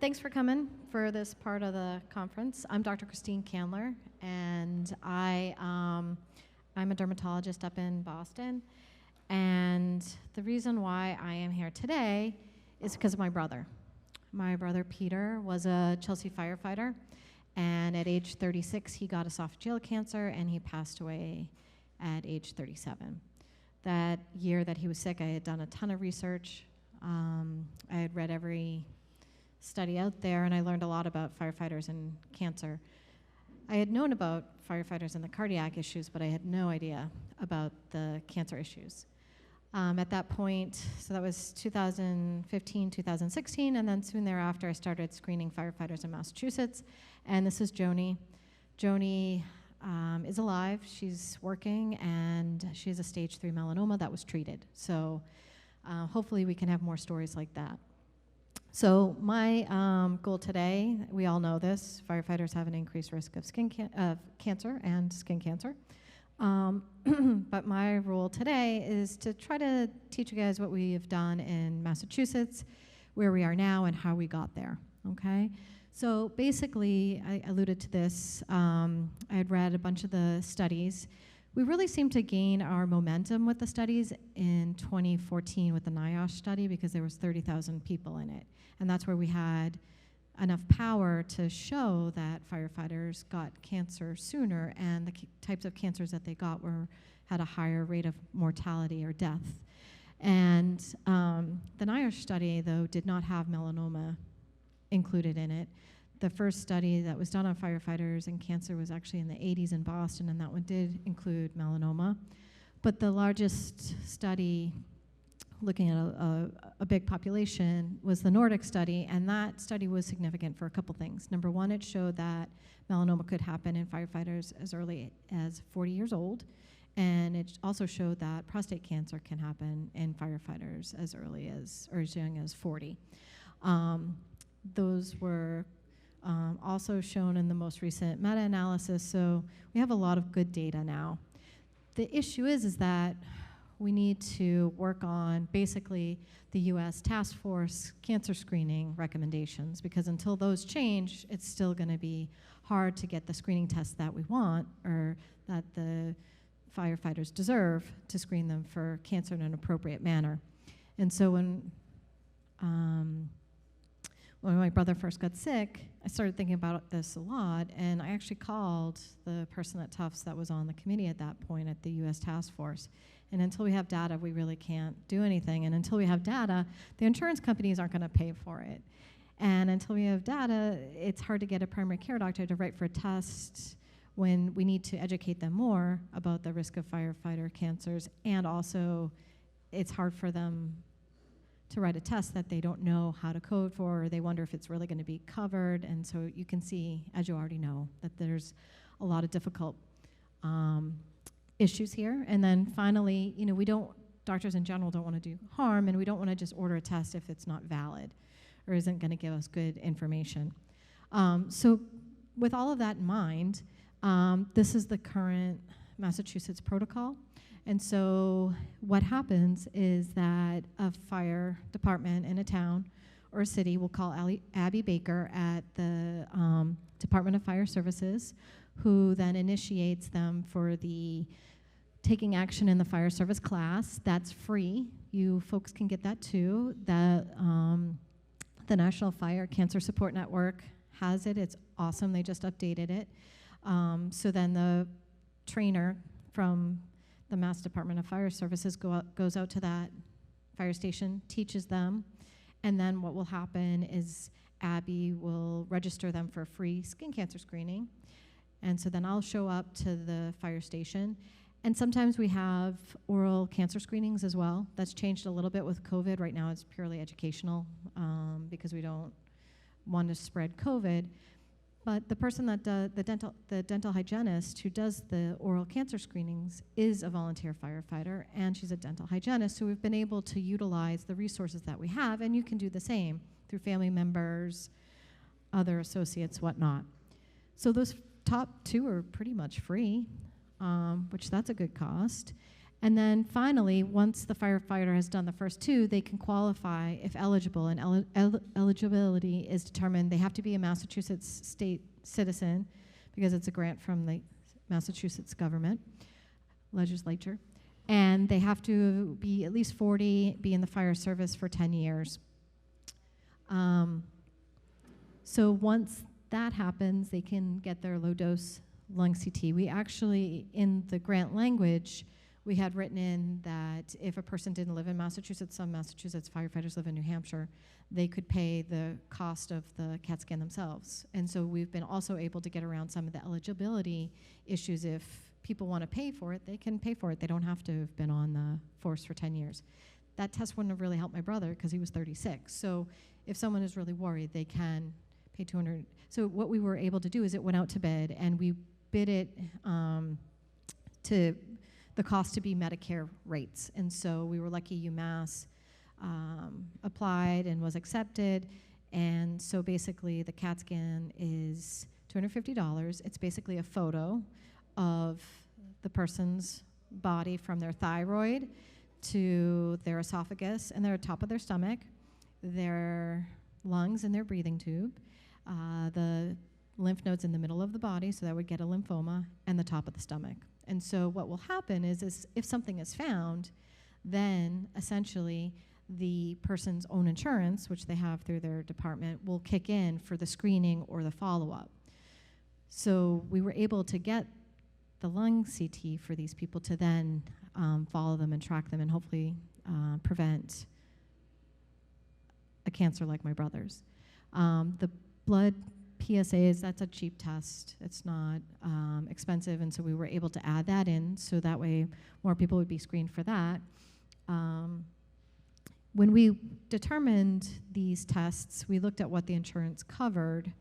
Thanks for coming for this part of the conference. I'm Dr. Christine Candler, and I'm a dermatologist up in Boston. And the reason why I am here today is because of my brother. My brother Peter was a Chelsea firefighter, and at age 36 he got esophageal cancer, and he passed away at age 37. That year that he was sick, I had done a ton of research. I had read every study out there, and I learned a lot about firefighters and cancer. I had known about firefighters and the cardiac issues, but I had no idea about the cancer issues. At that point, so that was 2015, 2016, and then soon thereafter I started screening firefighters in Massachusetts, and this is Joni. Joni is alive, she's working, and she has a stage 3 melanoma that was treated. So hopefully we can have more stories like that. So my goal today, we all know this, firefighters have an increased risk of cancer and skin cancer. But my role today is to try to teach you guys what we have done in Massachusetts, where we are now, and how we got there, okay? So basically, I alluded to this, I had read a bunch of the studies. We really seemed to gain our momentum with the studies in 2014 with the NIOSH study, because there was 30,000 people in it. And that's where we had enough power to show that firefighters got cancer sooner, and the types of cancers that they got had a higher rate of mortality or death. And the NIOSH study, though, did not have melanoma included in it. The first study that was done on firefighters and cancer was actually in the 80s in Boston, and that one did include melanoma. But the largest study looking at a big population was the Nordic study, and that study was significant for a couple things. Number one, it showed that melanoma could happen in firefighters as early as 40 years old, and it also showed that prostate cancer can happen in firefighters as early as, or as young as 40. Those were also shown in the most recent meta-analysis, so we have a lot of good data now. The issue is that we need to work on basically the US task force cancer screening recommendations, because until those change, it's still going to be hard to get the screening tests that we want, or that the firefighters deserve, to screen them for cancer in an appropriate manner. And so when my brother first got sick, I started thinking about this a lot, and I actually called the person at Tufts that was on the committee at that point at the US task force. And until we have data, we really can't do anything. And until we have data, the insurance companies aren't going to pay for it. And until we have data, it's hard to get a primary care doctor to write for a test when we need to educate them more about the risk of firefighter cancers. And also, it's hard for them to write a test that they don't know how to code for, or they wonder if it's really going to be covered. And so you can see, as you already know, that there's a lot of difficult issues here. And then finally, doctors in general don't want to do harm, and we don't want to just order a test if it's not valid or isn't going to give us good information. So with all of that in mind, this is the current Massachusetts protocol. And so what happens is that a fire department in a town or a city will call Abby Baker at the Department of Fire Services, who then initiates them for the taking action in the fire service class. That's free. You folks can get that too. The National Fire Cancer Support Network has it. It's awesome. They just updated it. So then the trainer from the Mass Department of Fire Services goes out to that fire station, teaches them, and then what will happen is Abby will register them for free skin cancer screening. And so then I'll show up to the fire station, and sometimes we have oral cancer screenings as well. That's changed a little bit with COVID. Right now it's purely educational because we don't want to spread COVID. But the person that the dental hygienist who does the oral cancer screenings is a volunteer firefighter, and she's a dental hygienist, so we've been able to utilize the resources that we have, and you can do the same through family members, other associates, whatnot. So those top two are pretty much free, which that's a good cost. And then finally, once the firefighter has done the first 2, they can qualify if eligible, and eligibility is determined. They have to be a Massachusetts state citizen because it's a grant from the Massachusetts government, legislature. And they have to be at least 40, be in the fire service for 10 years. So once that happens, they can get their low-dose lung CT. We actually, in the grant language, we had written in that if a person didn't live in Massachusetts, some Massachusetts firefighters live in New Hampshire, they could pay the cost of the CAT scan themselves. And so we've been also able to get around some of the eligibility issues. If people want to pay for it, they can pay for it. They don't have to have been on the force for 10 years. That test wouldn't have really helped my brother because he was 36. So if someone is really worried, they can pay $200. So what we were able to do is it went out to bid, and we bid it to the cost to be Medicare rates. And so we were lucky UMass applied and was accepted. And so basically the CAT scan is $250. It's basically a photo of the person's body from their thyroid to their esophagus and their top of their stomach, their lungs and their breathing tube, the lymph nodes in the middle of the body, so that would get a lymphoma, and the top of the stomach. And so what will happen is if something is found, then essentially the person's own insurance, which they have through their department, will kick in for the screening or the follow-up. So we were able to get the lung CT for these people to then follow them and track them and hopefully prevent a cancer like my brother's. The blood PSAs, that's a cheap test. It's not expensive, and so we were able to add that in so that way more people would be screened for that. When we determined these tests, we looked at what the insurance covered,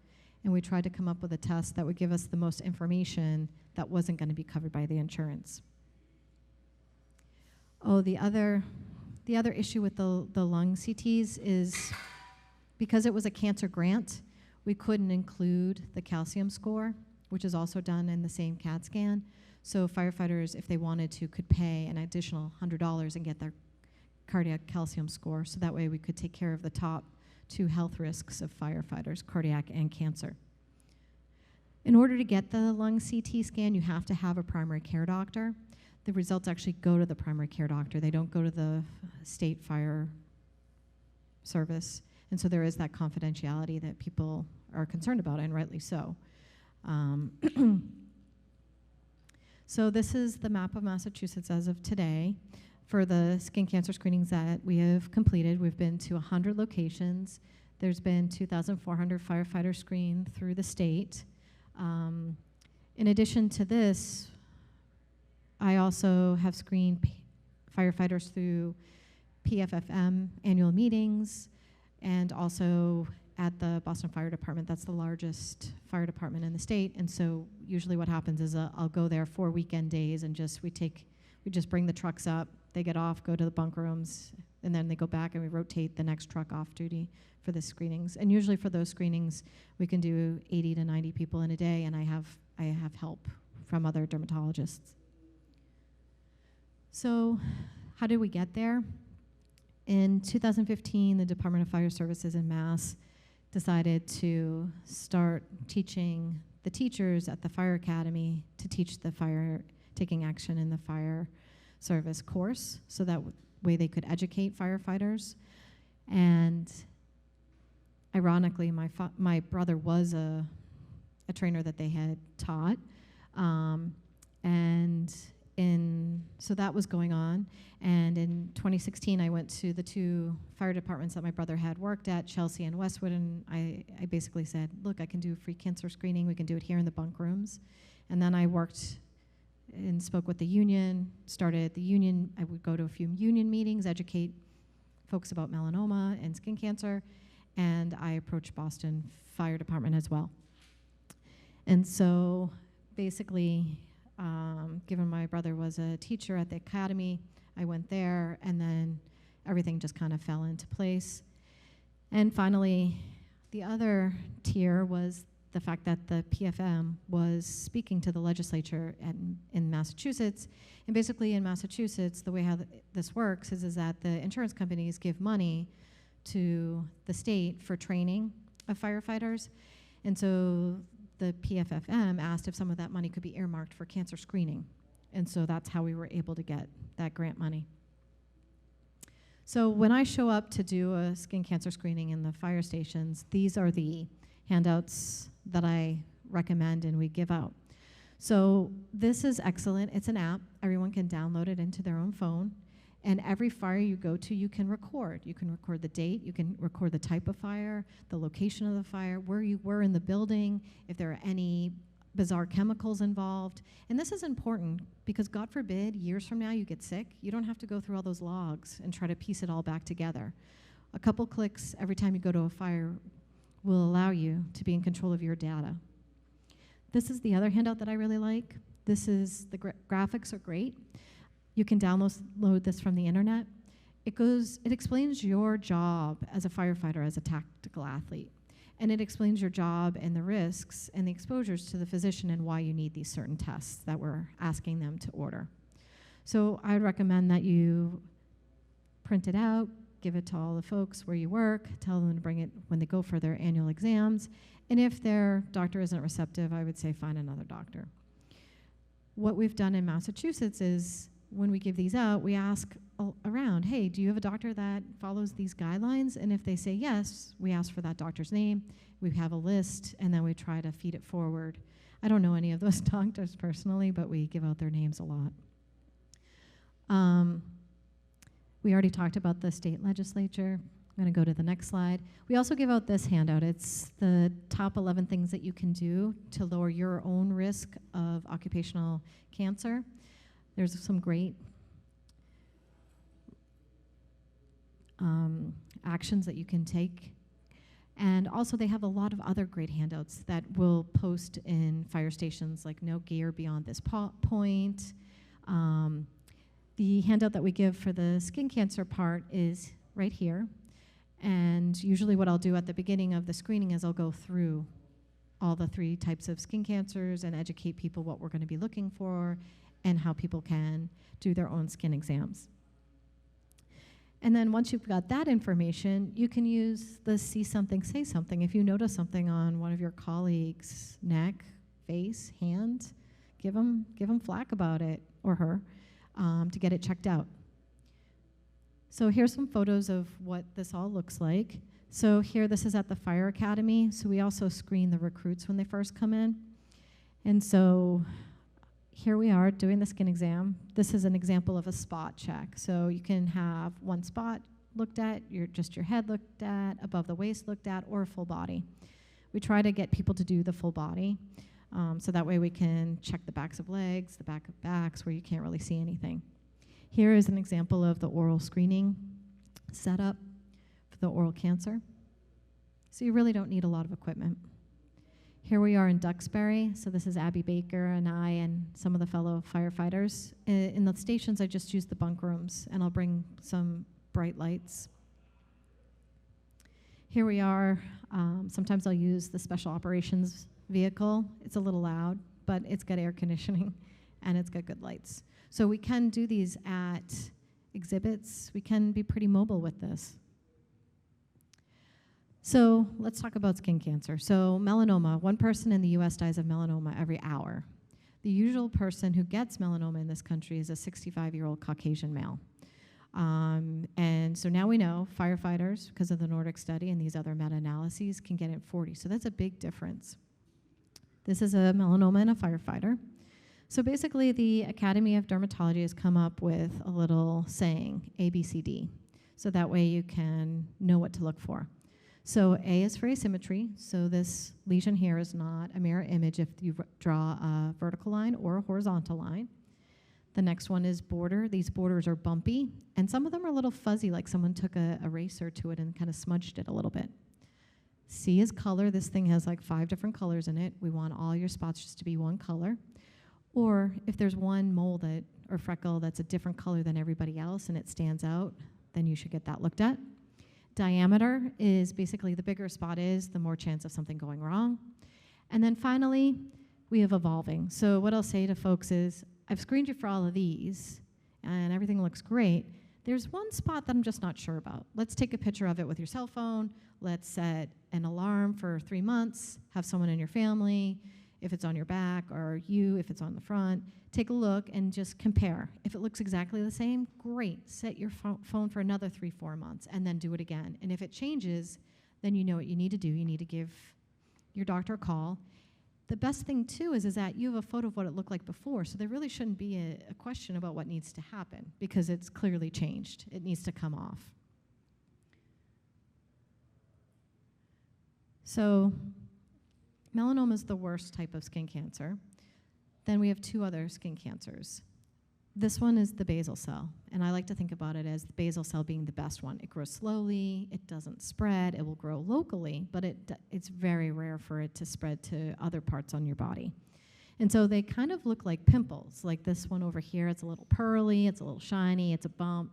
and we tried to come up with a test that would give us the most information that wasn't going to be covered by the insurance. Oh, the other issue with the lung CTs is because it was a cancer grant, we couldn't include the calcium score, which is also done in the same CAT scan. So firefighters, if they wanted to, could pay an additional $100 and get their cardiac calcium score, so that way we could take care of the top 2 health risks of firefighters, cardiac and cancer. In order to get the lung CT scan, you have to have a primary care doctor. The results actually go to the primary care doctor. They don't go to the state fire service. And so there is that confidentiality that people are concerned about, and rightly so. So this is the map of Massachusetts as of today. For the skin cancer screenings that we have completed, we've been to 100 locations. There's been 2,400 firefighters screened through the state. In addition to this, I also have screened firefighters through PFFM annual meetings, and also at the Boston Fire Department. That's the largest fire department in the state. And so usually what happens is I'll go there 4 weekend days, and we just bring the trucks up, they get off, go to the bunk rooms, and then they go back and we rotate the next truck off duty for the screenings. And usually for those screenings, we can do 80 to 90 people in a day, and I have help from other dermatologists. So how did we get there? In 2015, the Department of Fire Services in Mass decided to start teaching the teachers at the Fire Academy to teach the taking action in the fire service course, so that way they could educate firefighters. And ironically, my brother was a trainer that they had taught, so that was going on. And in 2016, I went to the 2 fire departments that my brother had worked at, Chelsea and Westwood, and I basically said, look, I can do free cancer screening. We can do it here in the bunk rooms. And then I worked and spoke with the union, started the union. I would go to a few union meetings, educate folks about melanoma and skin cancer, and I approached Boston Fire Department as well. And so basically, given my brother was a teacher at the academy, I went there, and then everything just kind of fell into place. And finally, the other tier was the fact that the PFM was speaking to the legislature in Massachusetts. And basically in Massachusetts, the way how this works is that the insurance companies give money to the state for training of firefighters. And so the PFFM asked if some of that money could be earmarked for cancer screening. And so that's how we were able to get that grant money. So when I show up to do a skin cancer screening in the fire stations, these are the handouts that I recommend and we give out. So this is excellent. It's an app. Everyone can download it into their own phone. And every fire you go to, you can record. You can record the date, you can record the type of fire, the location of the fire, where you were in the building, if there are any bizarre chemicals involved. And this is important because God forbid, years from now you get sick, you don't have to go through all those logs and try to piece it all back together. A couple clicks every time you go to a fire will allow you to be in control of your data. This is the other handout that I really like. This is, the graphics are great. You can download this from the internet. It explains your job as a firefighter, as a tactical athlete. And it explains your job and the risks and the exposures to the physician and why you need these certain tests that we're asking them to order. So I'd recommend that you print it out, give it to all the folks where you work, tell them to bring it when they go for their annual exams. And if their doctor isn't receptive, I would say find another doctor. What we've done in Massachusetts is when we give these out, we ask around, hey, do you have a doctor that follows these guidelines? And if they say yes, we ask for that doctor's name. We have a list, and then we try to feed it forward. I don't know any of those doctors personally, but we give out their names a lot. We already talked about the state legislature. I'm going to go to the next slide. We also give out this handout. It's the top 11 things that you can do to lower your own risk of occupational cancer. There's some great actions that you can take. And also they have a lot of other great handouts that we'll post in fire stations, like no gear beyond this point. The handout that we give for the skin cancer part is right here. And usually what I'll do at the beginning of the screening is I'll go through all the 3 types of skin cancers and educate people what we're going to be looking for and how people can do their own skin exams. And then once you've got that information, you can use the see something, say something. If you notice something on one of your colleagues' neck, face, hand, give them flack about it, or her, to get it checked out. So here's some photos of what this all looks like. So here, this is at the Fire Academy. So we also screen the recruits when they first come in. And so here we are doing the skin exam. This is an example of a spot check. So you can have one spot looked at, just your head looked at, above the waist looked at, or full body. We try to get people to do the full body, so that way we can check the backs of legs, the back of backs where you can't really see anything. Here is an example of the oral screening setup for the oral cancer. So you really don't need a lot of equipment. Here we are in Duxbury. So this is Abby Baker and I and some of the fellow firefighters. In the stations, I just use the bunk rooms, and I'll bring some bright lights. Here we are. Sometimes I'll use the special operations vehicle. It's a little loud, but it's got air conditioning, and it's got good lights. So we can do these at exhibits. We can be pretty mobile with this. So let's talk about skin cancer. So melanoma, 1 person in the US dies of melanoma every hour. The usual person who gets melanoma in this country is a 65-year-old Caucasian male. And so now we know firefighters, because of the Nordic study and these other meta-analyses, can get it 40. So that's a big difference. This is a melanoma in a firefighter. So basically, the Academy of Dermatology has come up with a little saying, ABCD. So that way you can know what to look for. So A is for asymmetry. So this lesion here is not a mirror image if you draw a vertical line or a horizontal line. The next one is border. These borders are bumpy, and some of them are a little fuzzy, like someone took a eraser to it and kind of smudged it a little bit. C is color. This thing has like 5 different colors in it. We want all your spots just to be one color. Or if there's one mole or freckle that's a different color than everybody else and it stands out, then you should get that looked at. Diameter is basically the bigger a spot is, the more chance of something going wrong. And then finally, we have evolving. So what I'll say to folks is, I've screened you for all of these, and everything looks great. There's one spot that I'm just not sure about. Let's take a picture of it with your cell phone. Let's set an alarm for 3 months, have someone in your family, if it's on your back, or you, if it's on the front. Take a look and just compare. If it looks exactly the same, great. Set your phone for another 3-4 months, and then do it again. And if it changes, then you know what you need to do. You need to give your doctor a call. The best thing, too, is that you have a photo of what it looked like before, so there really shouldn't be a question about what needs to happen, because it's clearly changed. It needs to come off. So melanoma is the worst type of skin cancer. Then we have 2 other skin cancers. This one is the basal cell, and I like to think about it as the basal cell being the best one. It grows slowly, it doesn't spread, it will grow locally, but it's very rare for it to spread to other parts on your body. And so they kind of look like pimples, like this one over here. It's a little pearly, it's a little shiny, it's a bump.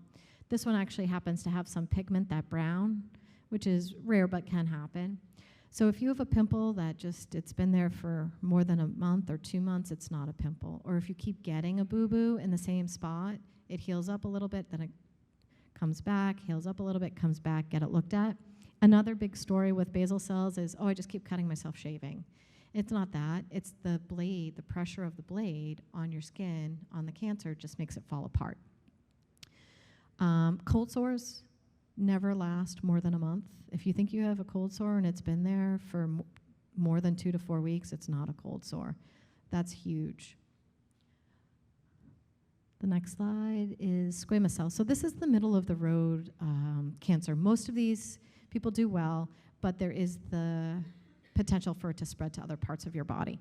This one actually happens to have some pigment, that brown, which is rare but can happen. So if you have a pimple that it's been there for more than a month or 2 months, it's not a pimple. Or if you keep getting a boo-boo in the same spot, it heals up a little bit, then it comes back, heals up a little bit, comes back, get it looked at. Another big story with basal cells is, I just keep cutting myself shaving. It's not that. It's the blade, the pressure of the blade on your skin, on the cancer, just makes it fall apart. Cold sores never last more than a month. If you think you have a cold sore and it's been there for more than 2 to 4 weeks, it's not a cold sore. That's huge. The next slide is squamous cell. So this is the middle of the road cancer. Most of these people do well, but there is the potential for it to spread to other parts of your body.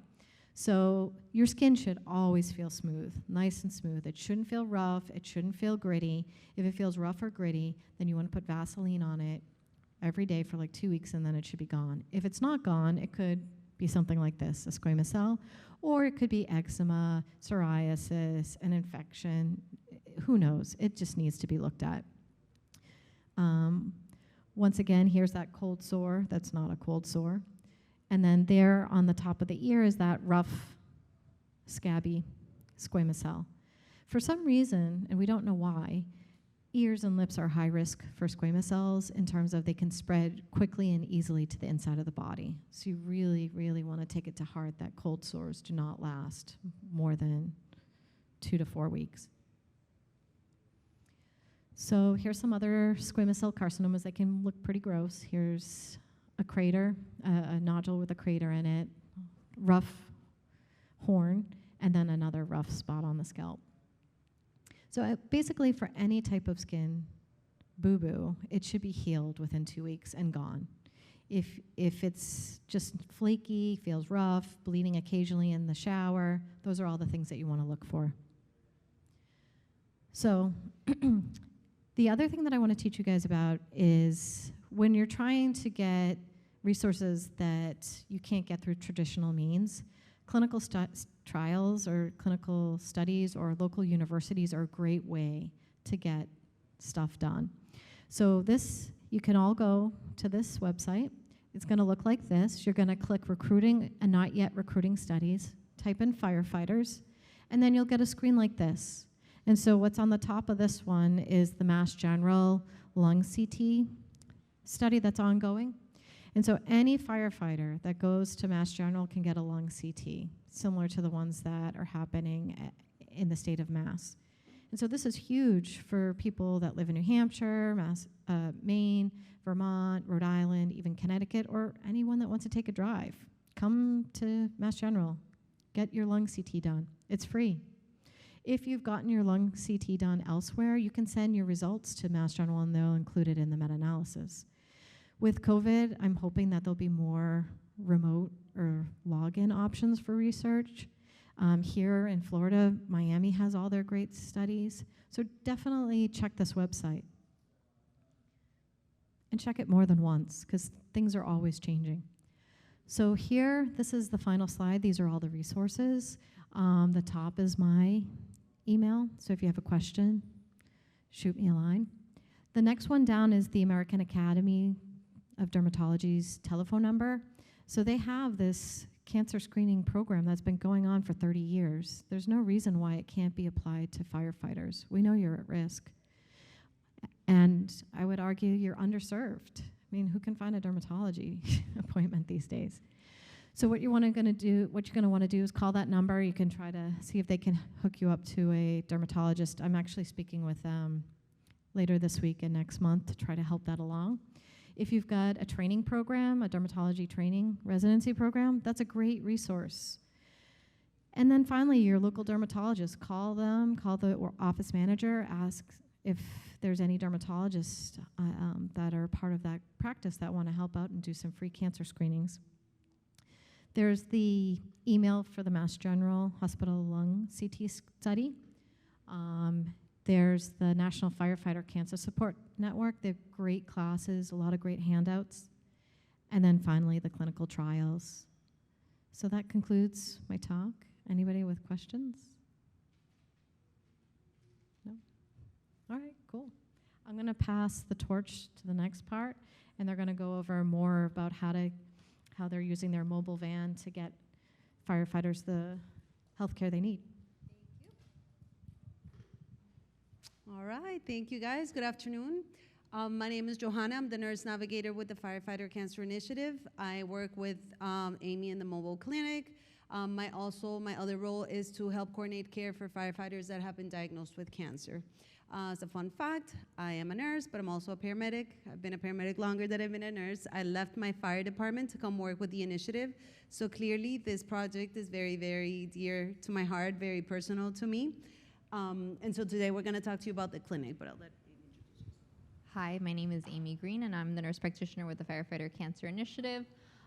So your skin should always feel smooth, nice and smooth. It shouldn't feel rough. It shouldn't feel gritty. If it feels rough or gritty, then you want to put Vaseline on it every day for like 2 weeks, and then it should be gone. If it's not gone, it could be something like this, a squamous cell, or it could be eczema, psoriasis, an infection. Who knows? It just needs to be looked at. Once again, here's that cold sore. That's not a cold sore. And then there on the top of the ear is that rough, scabby squamous cell. For some reason, and we don't know why, ears and lips are high risk for squamous cells in terms of they can spread quickly and easily to the inside of the body. So you really, really want to take it to heart that cold sores do not last more than 2 to 4 weeks. So here's some other squamous cell carcinomas that can look pretty gross. Here's a crater, a nodule with a crater in it, rough horn, and then another rough spot on the scalp. So basically for any type of skin boo-boo, it should be healed within 2 weeks and gone. If it's just flaky, feels rough, bleeding occasionally in the shower, those are all the things that you want to look for. So the other thing that I want to teach you guys about is when you're trying to get resources that you can't get through traditional means, clinical trials or clinical studies or local universities are a great way to get stuff done. So this, you can all go to this website. It's going to look like this. You're going to click recruiting and not yet recruiting studies, type in Firefighters, and then you'll get a screen like this. And so what's on the top of this one is the Mass General lung CT study that's ongoing. And so any firefighter that goes to Mass General can get a lung CT, similar to the ones that are happening in the state of Mass. And so this is huge for people that live in New Hampshire, Maine, Vermont, Rhode Island, even Connecticut, or anyone that wants to take a drive. Come to Mass General, get your lung CT done. It's free. If you've gotten your lung CT done elsewhere, you can send your results to Mass General and they'll include it in the meta-analysis. With COVID, I'm hoping that there'll be more remote or login options for research. Here in Florida, Miami has all their great studies. So definitely check this website. And check it more than once, because things are always changing. So here, this is the final slide. These are all the resources. The top is my email, so if you have a question, shoot me a line. The next one down is the American Academy of Dermatology's telephone number. So they have this cancer screening program that's been going on for 30 years. There's no reason why it can't be applied to firefighters. We know you're at risk. And I would argue you're underserved. I mean, who can find a dermatology appointment these days? So what you're going to want to do is call that number. You can try to see if they can hook you up to a dermatologist. I'm actually speaking with them later this week and next month to try to help that along. If you've got a training program, a dermatology training residency program, that's a great resource. And then finally, your local dermatologist, call them, call the office manager, ask if there's any dermatologists that are part of that practice that want to help out and do some free cancer screenings. There's the email for the Mass General Hospital Lung CT study. There's the National Firefighter Cancer Support Network. They have great classes, a lot of great handouts. And then finally, the clinical trials. So that concludes my talk. Anybody with questions? No? All right, cool. I'm going to pass the torch to the next part, and they're going to go over more about how they're using their mobile van to get firefighters the healthcare they need. All right, thank you guys. Good afternoon. My name is Johanna. I'm the nurse navigator with the Firefighter Cancer Initiative. I work with Amy in the mobile clinic. My other role is to help coordinate care for firefighters that have been diagnosed with cancer. As a fun fact, I am a nurse, but I'm also a paramedic. I've been a paramedic longer than I've been a nurse. I left my fire department to come work with the initiative. So clearly, this project is very, very dear to my heart, very personal to me. And so today we're going to talk to you about the clinic, but I'll let Amy introduce yourself. Hi, my name is Amy Green, and I'm the nurse practitioner with the Firefighter Cancer Initiative.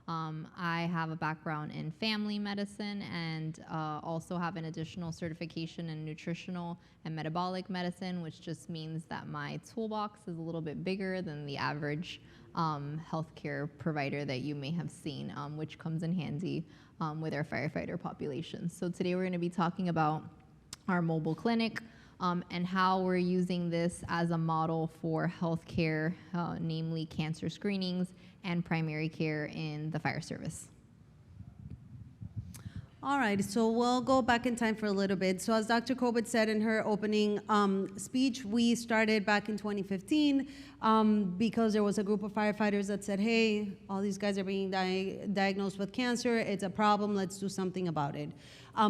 I have a background in family medicine and also have an additional certification in nutritional and metabolic medicine, which just means that my toolbox is a little bit bigger than the average healthcare provider that you may have seen, which comes in handy with our firefighter population. So today we're going to be talking about our mobile clinic and how we're using this as a model for healthcare, namely cancer screenings and primary care in the fire service. All right, so we'll go back in time for a little bit. So as Dr. Colbert said in her opening speech, we started back in 2015 because there was a group of firefighters that said, hey, all these guys are being diagnosed with cancer. It's a problem. Let's do something about it.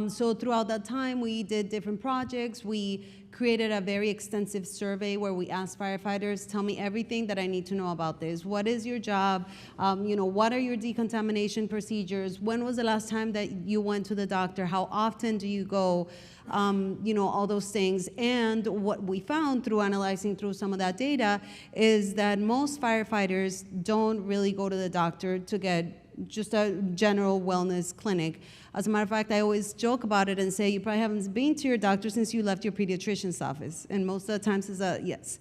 So throughout that time, we did different projects. We created a very extensive survey where we asked firefighters, tell me everything that I need to know about this. What is your job? What are your decontamination procedures? When was the last time that you went to the doctor? How often do you go? All those things. And what we found through analyzing through some of that data is that most firefighters don't really go to the doctor to get just a general wellness clinic. As a matter of fact, I always joke about it and say, you probably haven't been to your doctor since you left your pediatrician's office. And most of the times it's a yes.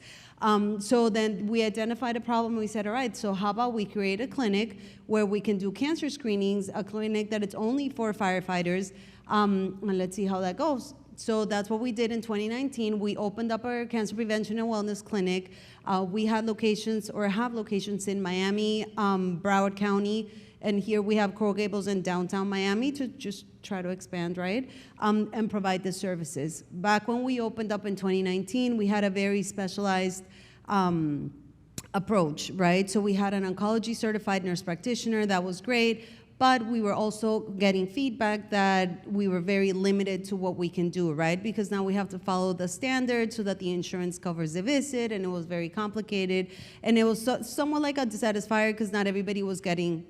So then we identified a problem and we said, all right, so how about we create a clinic where we can do cancer screenings, a clinic that it's only for firefighters, and let's see how that goes. So that's what we did in 2019. We opened up our cancer prevention and wellness clinic. We had locations or have locations in Miami, Broward County, and here we have Coral Gables in downtown Miami to just try to expand, right, and provide the services. Back when we opened up in 2019, we had a very specialized approach, right? So we had an oncology certified nurse practitioner, that was great, but we were also getting feedback that we were very limited to what we can do, right? Because now we have to follow the standards so that the insurance covers the visit, and it was very complicated. And it was somewhat like a dissatisfier because not everybody was getting,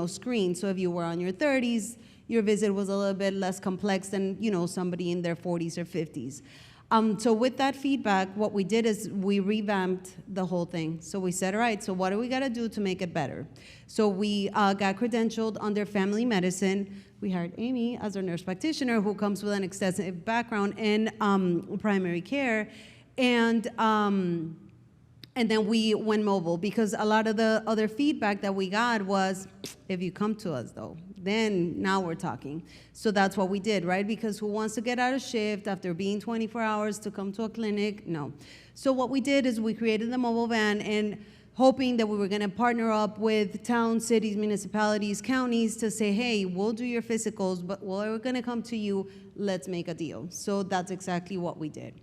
screened. So if you were on your 30s, your visit was a little bit less complex than, somebody in their 40s or 50s. So with that feedback, what we did is we revamped the whole thing. So we said, all right, so what do we got to do to make it better? So we got credentialed under family medicine. We hired Amy as our nurse practitioner, who comes with an extensive background in primary care. And then we went mobile because a lot of the other feedback that we got was, if you come to us, though, then now we're talking. So that's what we did, right? Because who wants to get out of shift after being 24 hours to come to a clinic? No. So what we did is we created the mobile van, and hoping that we were going to partner up with towns, cities, municipalities, counties to say, hey, we'll do your physicals, but we're going to come to you. Let's make a deal. So that's exactly what we did.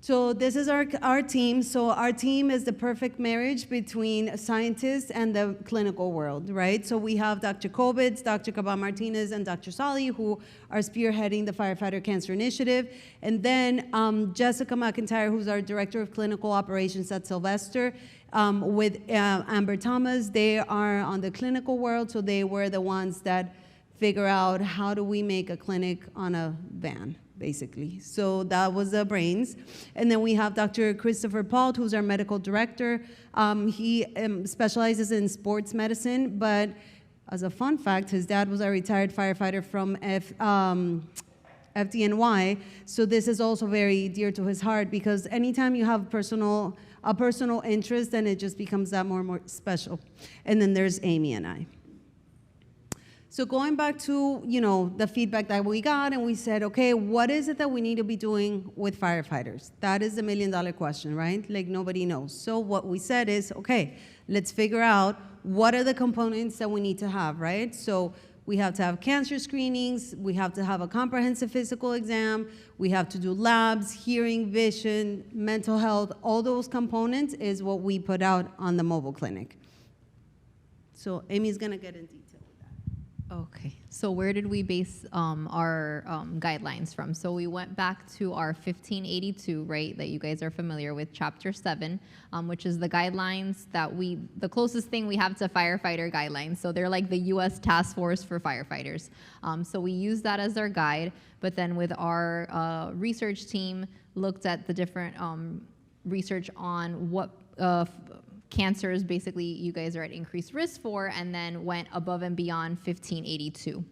So this is our team. So our team is the perfect marriage between scientists and the clinical world, right? So we have Dr. Kobitz, Dr. Caban-Martinez, and Dr. Sali, who are spearheading the Firefighter Cancer Initiative. And then Jessica McIntyre, who's our Director of Clinical Operations at Sylvester, with Amber Thomas. They are on the clinical world, so they were the ones that figure out how do we make a clinic on a van, basically. So that was the brains. And then we have Dr. Christopher Pault, who's our medical director. He specializes in sports medicine, but as a fun fact, his dad was a retired firefighter from FDNY. So this is also very dear to his heart, because anytime you have a personal interest, then it just becomes that more and more special. And then there's Amy and I. So going back to, the feedback that we got, and we said, okay, what is it that we need to be doing with firefighters? That is the million-dollar question, right? Like, nobody knows. So what we said is, okay, let's figure out what are the components that we need to have, right? So we have to have cancer screenings, we have to have a comprehensive physical exam, we have to do labs, hearing, vision, mental health. All those components is what we put out on the mobile clinic. So Amy's gonna get into detail. Okay, so where did we base our guidelines from? So we went back to our 1582, right, that you guys are familiar with, Chapter 7, which is the guidelines that the closest thing we have to firefighter guidelines. So they're like the U.S. task force for firefighters. So we use that as our guide, but then with our research team, looked at the different research on what cancers basically you guys are at increased risk for, and then went above and beyond 1582.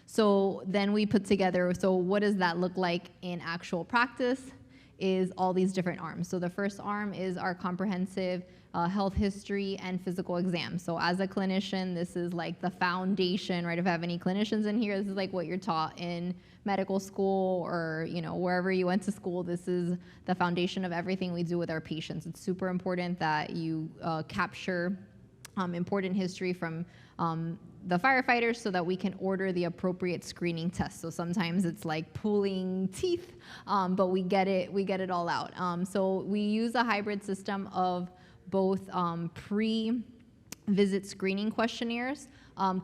So then we put together, so what does that look like in actual practice, is all these different arms. So the first arm is our comprehensive health history and physical exam. So as a clinician, this is like the foundation, right? If I have any clinicians in here, this is like what you're taught in medical school or wherever you went to school. This is the foundation of everything we do with our patients. It's super important that you capture important history from the firefighters so that we can order the appropriate screening tests. So sometimes it's like pulling teeth, but we get it all out. So we use a hybrid system of both pre-visit screening questionnaires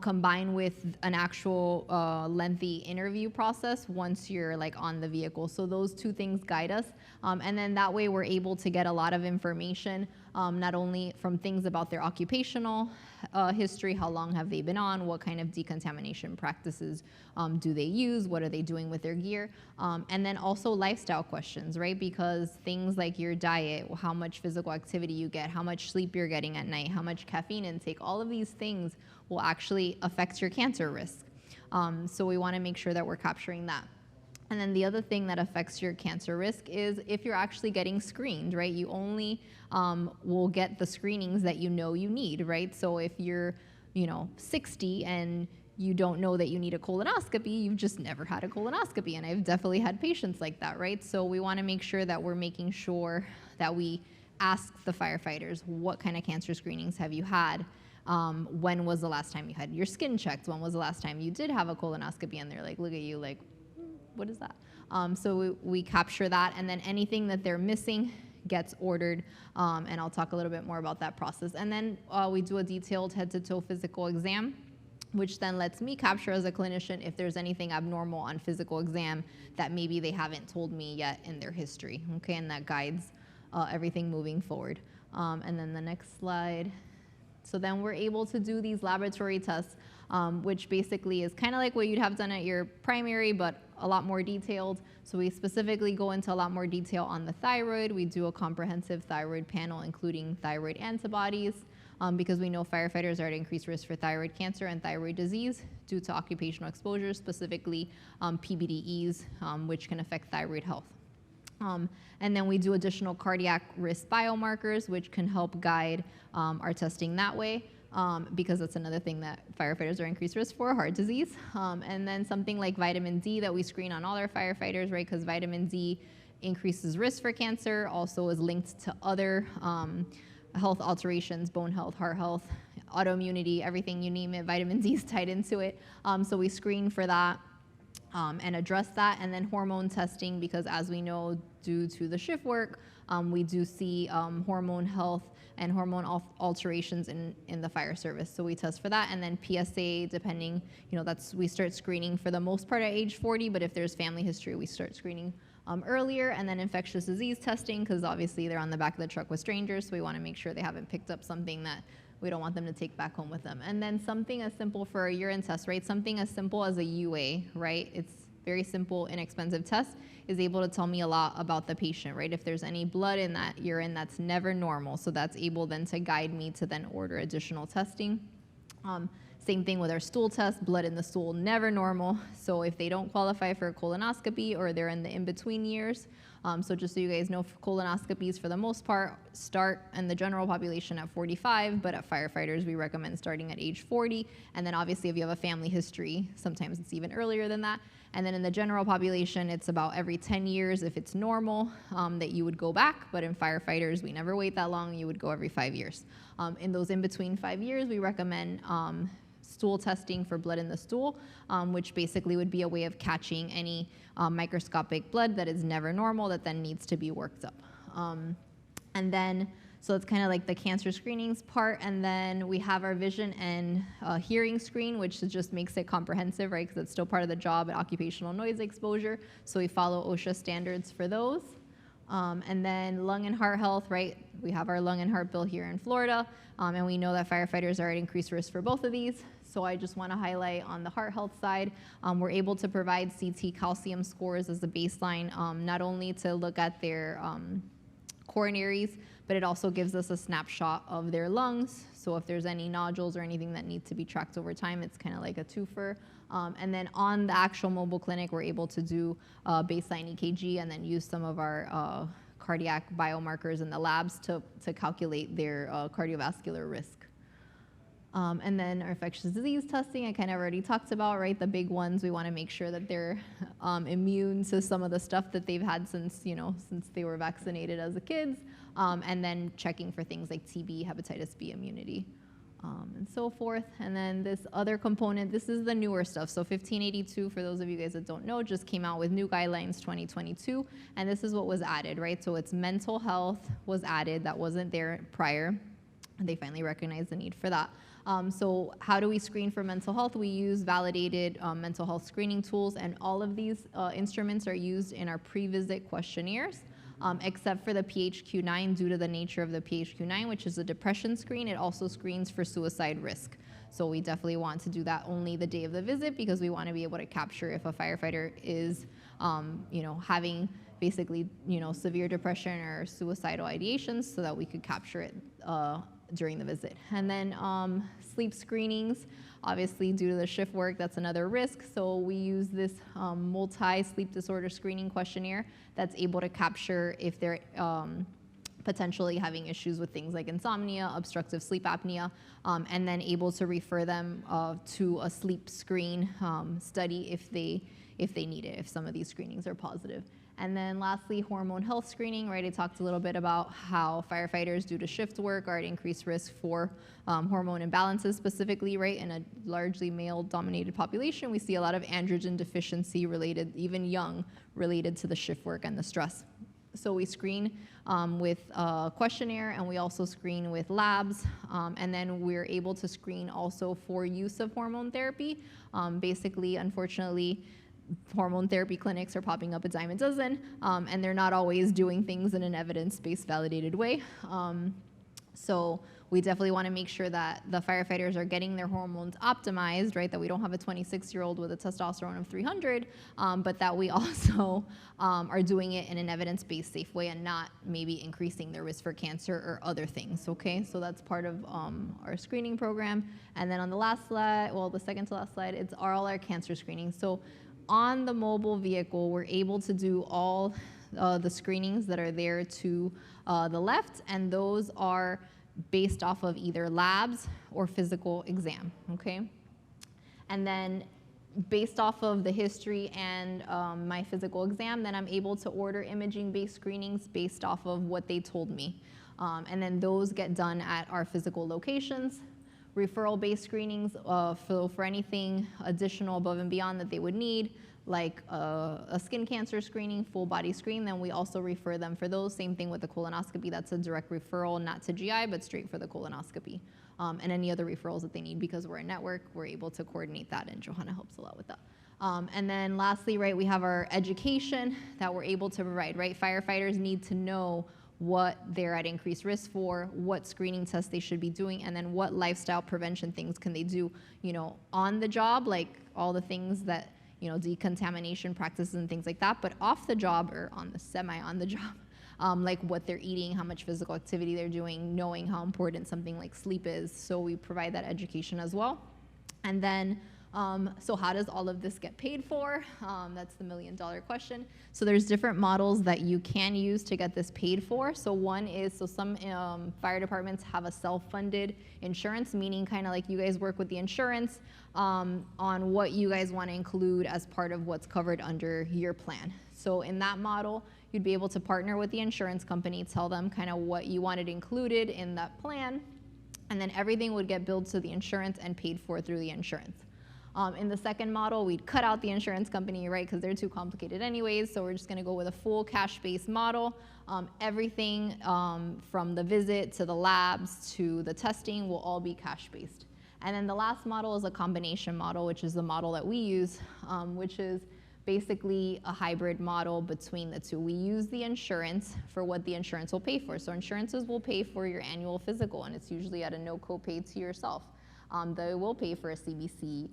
combined with an actual lengthy interview process once you're like on the vehicle. So those two things guide us. And then that way we're able to get a lot of information, not only from things about their occupational history, how long have they been on, what kind of decontamination practices do they use, what are they doing with their gear, and then also lifestyle questions, right? Because things like your diet, how much physical activity you get, how much sleep you're getting at night, how much caffeine intake, all of these things will actually affect your cancer risk. So we want to make sure that we're capturing that. And then the other thing that affects your cancer risk is if you're actually getting screened, right? You only will get the screenings that you know you need, right? So if you're, 60 and you don't know that you need a colonoscopy, you've just never had a colonoscopy. And I've definitely had patients like that, right? So we want to make sure that we're making sure that we ask the firefighters, what kind of cancer screenings have you had? When was the last time you had your skin checked? When was the last time you did have a colonoscopy? And they're like, look at you, like, what is that? So we capture that, and then anything that they're missing gets ordered, and I'll talk a little bit more about that process. And then we do a detailed head-to-toe physical exam, which then lets me capture as a clinician if there's anything abnormal on physical exam that maybe they haven't told me yet in their history, okay? And that guides everything moving forward. And then the next slide. So then we're able to do these laboratory tests, which basically is kind of like what you'd have done at your primary, but a lot more detailed. So we specifically go into a lot more detail on the thyroid. We do a comprehensive thyroid panel, including thyroid antibodies, because we know firefighters are at increased risk for thyroid cancer and thyroid disease due to occupational exposure, specifically PBDEs, which can affect thyroid health. And then we do additional cardiac risk biomarkers, which can help guide our testing that way, because that's another thing that firefighters are increased risk for, heart disease. And then something like vitamin D that we screen on all our firefighters, right? Because vitamin D increases risk for cancer, also is linked to other health alterations, bone health, heart health, autoimmunity, everything you name it, vitamin D is tied into it. So we screen for that and address that. And then hormone testing, because as we know, due to the shift work, we do see hormone health and hormone alterations in the fire service. So we test for that. And then PSA, depending, we start screening for the most part at age 40, but if there's family history, we start screening earlier. And then infectious disease testing, because obviously they're on the back of the truck with strangers, so we want to make sure they haven't picked up something that we don't want them to take back home with them. And then something as simple for a urine test, right? Something as simple as a UA, right? It's very simple, inexpensive test, is able to tell me a lot about the patient, right? If there's any blood in that urine that's never normal, so that's able then to guide me to then order additional testing. Same thing with our stool test, blood in the stool, never normal. So if they don't qualify for a colonoscopy or they're in the in-between years, so just so you guys know, colonoscopies for the most part start in the general population at 45, but at firefighters we recommend starting at age 40. And then obviously if you have a family history, sometimes it's even earlier than that. And then in the general population, it's about every 10 years if it's normal that you would go back. But in firefighters, we never wait that long. You would go every 5 years. In those in between 5 years, we recommend stool testing for blood in the stool, which basically would be a way of catching any microscopic blood that is never normal that then needs to be worked up. And then, so it's kind of like the cancer screenings part. And then we have our vision and hearing screen, which just makes it comprehensive, right? Because it's still part of the job at occupational noise exposure. So we follow OSHA standards for those. And then lung and heart health, right? We have our lung and heart bill here in Florida. And we know that firefighters are at increased risk for both of these. So I just want to highlight on the heart health side, we're able to provide CT calcium scores as a baseline, not only to look at their coronaries, but it also gives us a snapshot of their lungs. So if there's any nodules or anything that need to be tracked over time, it's kind of like a twofer. And then on the actual mobile clinic, we're able to do baseline EKG and then use some of our cardiac biomarkers in the labs to calculate their cardiovascular risk. And then our infectious disease testing, I kind of already talked about, right? The big ones, we want to make sure that they're immune to some of the stuff that they've had since they were vaccinated as a kids. And then checking for things like TB, hepatitis B immunity, and so forth. And then this other component, this is the newer stuff. So 1582, for those of you guys that don't know, just came out with new guidelines 2022. And this is what was added, right? So it's mental health was added, that wasn't there prior. They finally recognized the need for that. So how do we screen for mental health? We use validated mental health screening tools, and all of these instruments are used in our pre-visit questionnaires, except for the PHQ-9 due to the nature of the PHQ-9, which is a depression screen. It also screens for suicide risk. So we definitely want to do that only the day of the visit because we want to be able to capture if a firefighter is, having basically, severe depression or suicidal ideations so that we could capture it during the visit. And then sleep screenings, obviously due to the shift work, that's another risk. So we use this multi-sleep disorder screening questionnaire that's able to capture if they're potentially having issues with things like insomnia, obstructive sleep apnea, and then able to refer them to a sleep screen study if they need it, if some of these screenings are positive. And then lastly, hormone health screening, right? I talked a little bit about how firefighters, due to shift work, are at increased risk for hormone imbalances specifically, right? In a largely male-dominated population, we see a lot of androgen deficiency related, even young, related to the shift work and the stress. So we screen with a questionnaire, and we also screen with labs, and then we're able to screen also for use of hormone therapy. Basically, unfortunately, hormone therapy clinics are popping up a dime a dozen, and they're not always doing things in an evidence-based validated way. So we definitely want to make sure that the firefighters are getting their hormones optimized, right? That we don't have a 26-year-old with a testosterone of 300, but that we also are doing it in an evidence-based safe way and not maybe increasing their risk for cancer or other things, okay? So that's part of our screening program. And then on the last slide, well, the second to last slide, it's all our cancer screening. So on the mobile vehicle, we're able to do all the screenings that are there to the left, and those are based off of either labs or physical exam, okay? And then based off of the history and my physical exam, then I'm able to order imaging-based screenings based off of what they told me. And then those get done at our physical locations. Referral-based screenings for anything additional above and beyond that they would need, like a skin cancer screening, full body screen, then we also refer them for those. Same thing with the colonoscopy, that's a direct referral, not to GI, but straight for the colonoscopy. And any other referrals that they need, because we're a network, we're able to coordinate that, and Johanna helps a lot with that. And then lastly, right, we have our education that we're able to provide, right? Firefighters need to know what they're at increased risk for, what screening tests they should be doing, and then what lifestyle prevention things can they do, you know, on the job, like all the things that, you know, decontamination practices and things like that, but off the job or on the job, like what they're eating, how much physical activity they're doing, knowing how important something like sleep is. So we provide that education as well. And then, so how does all of this get paid for? That's the million-dollar question. So there's different models that you can use to get this paid for. So one is, so some fire departments have a self-funded insurance, meaning kind of like you guys work with the insurance on what you guys want to include as part of what's covered under your plan. So in that model, you'd be able to partner with the insurance company, tell them kind of what you wanted included in that plan, and then everything would get billed to the insurance and paid for through the insurance. In the second model, we'd cut out the insurance company, right, because they're too complicated anyways, so we're just gonna go with a full cash-based model. Everything from the visit to the labs to the testing will all be cash-based. And then the last model is a combination model, which is the model that we use, which is basically a hybrid model between the two. We use the insurance for what the insurance will pay for. So insurances will pay for your annual physical, and it's usually at a no copay to yourself. They will pay for a CBC,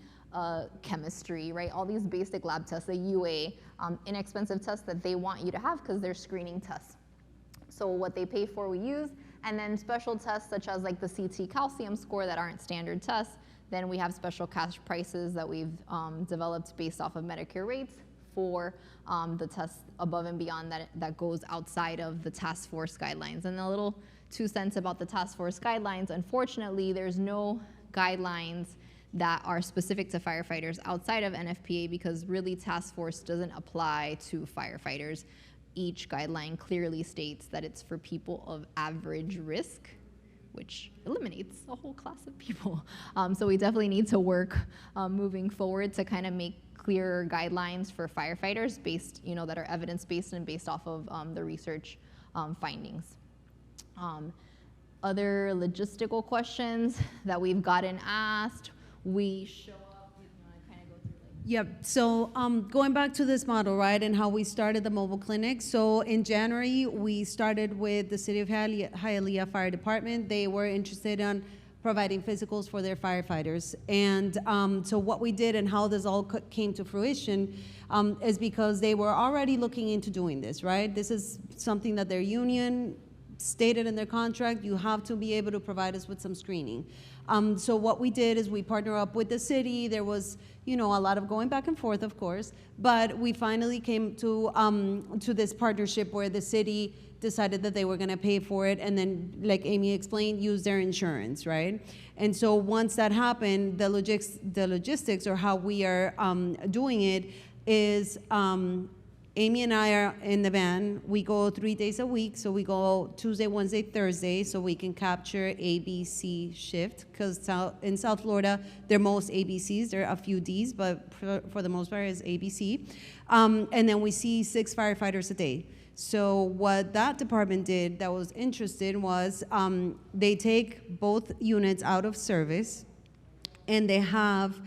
chemistry, right? All these basic lab tests, a UA, inexpensive tests that they want you to have because they're screening tests. So what they pay for, we use. And then special tests such as like the CT calcium score that aren't standard tests, then we have special cash prices that we've developed based off of Medicare rates for the tests above and beyond that goes outside of the task force guidelines. And a little 2 cents about the task force guidelines. Unfortunately, there's no guidelines that are specific to firefighters outside of NFPA because really task force doesn't apply to firefighters. Each guideline clearly states that it's for people of average risk, which eliminates a whole class of people. So we definitely need to work moving forward to kind of make clearer guidelines for firefighters based, you know, that are evidence-based and based off of the research findings. Other logistical questions that we've gotten asked, we show up, you want to kind of go through like. Yep, so going back to this model, right, and how we started the mobile clinic. So in January, we started with the City of Hialeah Fire Department. They were interested in providing physicals for their firefighters. And so what we did and how this all came to fruition is because they were already looking into doing this, right? This is something that their union stated in their contract, you have to be able to provide us with some screening. So what we did is we partnered up with the city. There was, you know, a lot of going back and forth, of course, but we finally came to this partnership where the city decided that they were going to pay for it, and then, like Amy explained, use their insurance, right? And so once that happened, the logistics or how we are doing it is Amy and I are in the van. We go 3 days a week, so we go Tuesday, Wednesday, Thursday, so we can capture ABC shift, because in South Florida, they're most ABCs. There are a few Ds, but for the most part, it's ABC. And then we see 6 firefighters a day. So what that department did that was interesting was they take both units out of service, and they have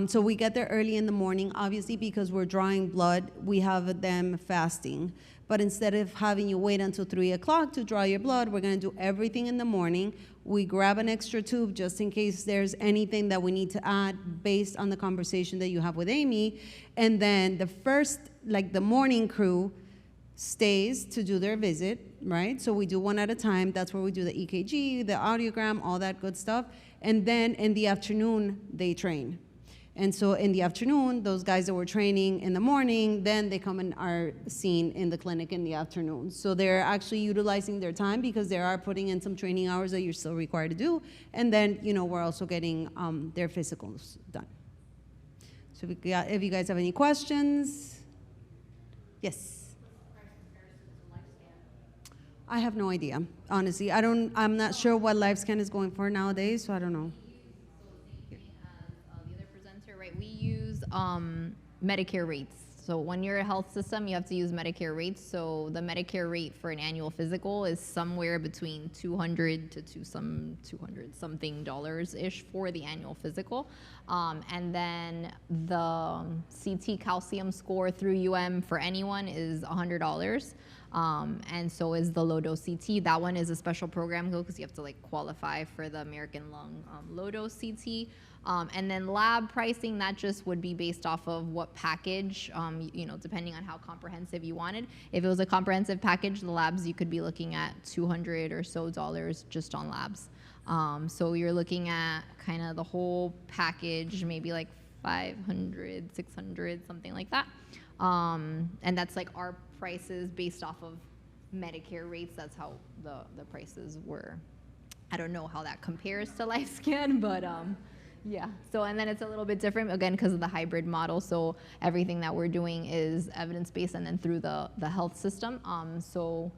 so we get there early in the morning, obviously, because we're drawing blood. We have them fasting. But instead of having you wait until 3 o'clock to draw your blood, we're going to do everything in the morning. We grab an extra tube just in case there's anything that we need to add based on the conversation that you have with Amy. And then the first, like the morning crew, stays to do their visit, right? So we do one at a time. That's where we do the EKG, the audiogram, all that good stuff. And then in the afternoon, they train. And so in the afternoon, those guys that were training in the morning, then they come and are seen in the clinic in the afternoon. So they're actually utilizing their time because they are putting in some training hours that you're still required to do. And then, you know, we're also getting their physicals done. So So if you guys have any questions. Yes. I have no idea, honestly. I'm not sure what LifeScan is going for nowadays, so I don't know. The other presenter, right? We use Medicare rates. So when you're a health system, you have to use Medicare rates. So the Medicare rate for an annual physical is somewhere between $200 to $200 something ish for the annual physical. And then the CT calcium score through for anyone is $100. And so is the low dose CT. That one is a special program because you have to like qualify for the American Lung low dose CT. And then lab pricing, that just would be based off of what package, depending on how comprehensive you wanted. If it was a comprehensive package, the labs, you could be looking at $200 or so just on labs. So you're looking at kind of the whole package, maybe like 500, 600, something like that. And that's like our prices based off of Medicare rates. That's how the prices were. I don't know how that compares to LifeScan, but yeah. So, and then it's a little bit different, again, because of the hybrid model. So everything that we're doing is evidence-based and then through the health system. So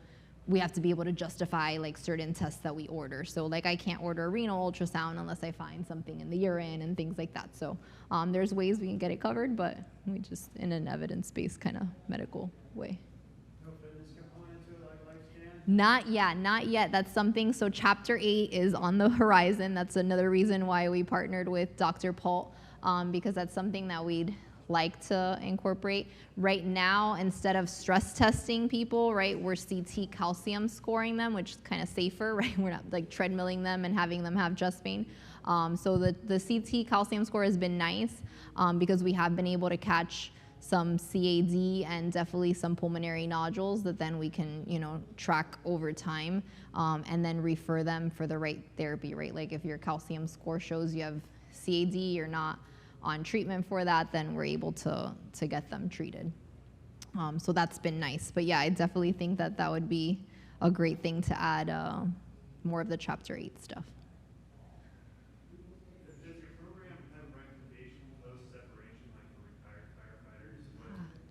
we have to be able to justify like certain tests that we order. So like I can't order a renal ultrasound unless I find something in the urine and things like that. So there's ways we can get it covered, but we just in an evidence-based kind of medical way. No fitness component to it like LifeScan? Not yet. That's something, so Chapter 8 is on the horizon. That's another reason why we partnered with Dr. Paul, because that's something that we'd like to incorporate. Right now, instead of stress testing people, right, we're CT calcium scoring them, which is kind of safer, right? We're not like treadmilling them and having them have chest pain. So the CT calcium score has been nice because we have been able to catch some CAD and definitely some pulmonary nodules that then we can, track over time and then refer them for the right therapy, right? Like if your calcium score shows you have CAD, you're not on treatment for that, then we're able to get them treated. So that's been nice. But yeah, I definitely think that would be a great thing to add more of the Chapter 8 stuff. Does your program have recommendation dose separation like for retired firefighters?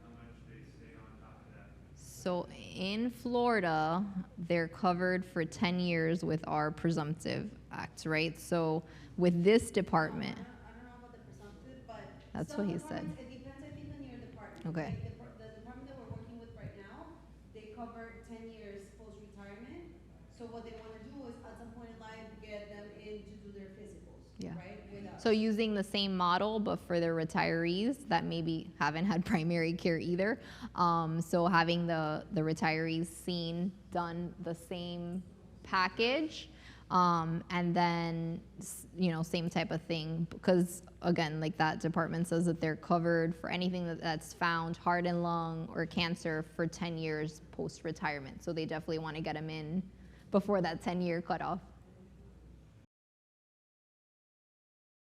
How much they stay on top of that? So in Florida, they're covered for 10 years with our presumptive act, right? So with this department, that's what he said. It depends, I think, on your department. Okay. Like the department that we're working with right now, they cover 10 years post-retirement. So what they want to do is at some point in life get them in to do their physicals, Yeah. right? With us. So using the same model, but for the retirees that maybe haven't had primary care either. So having the retirees done the same package. And then, same type of thing, because again, like that department says that they're covered for anything that's found heart and lung or cancer for 10 years post-retirement. So they definitely want to get them in before that 10-year cutoff.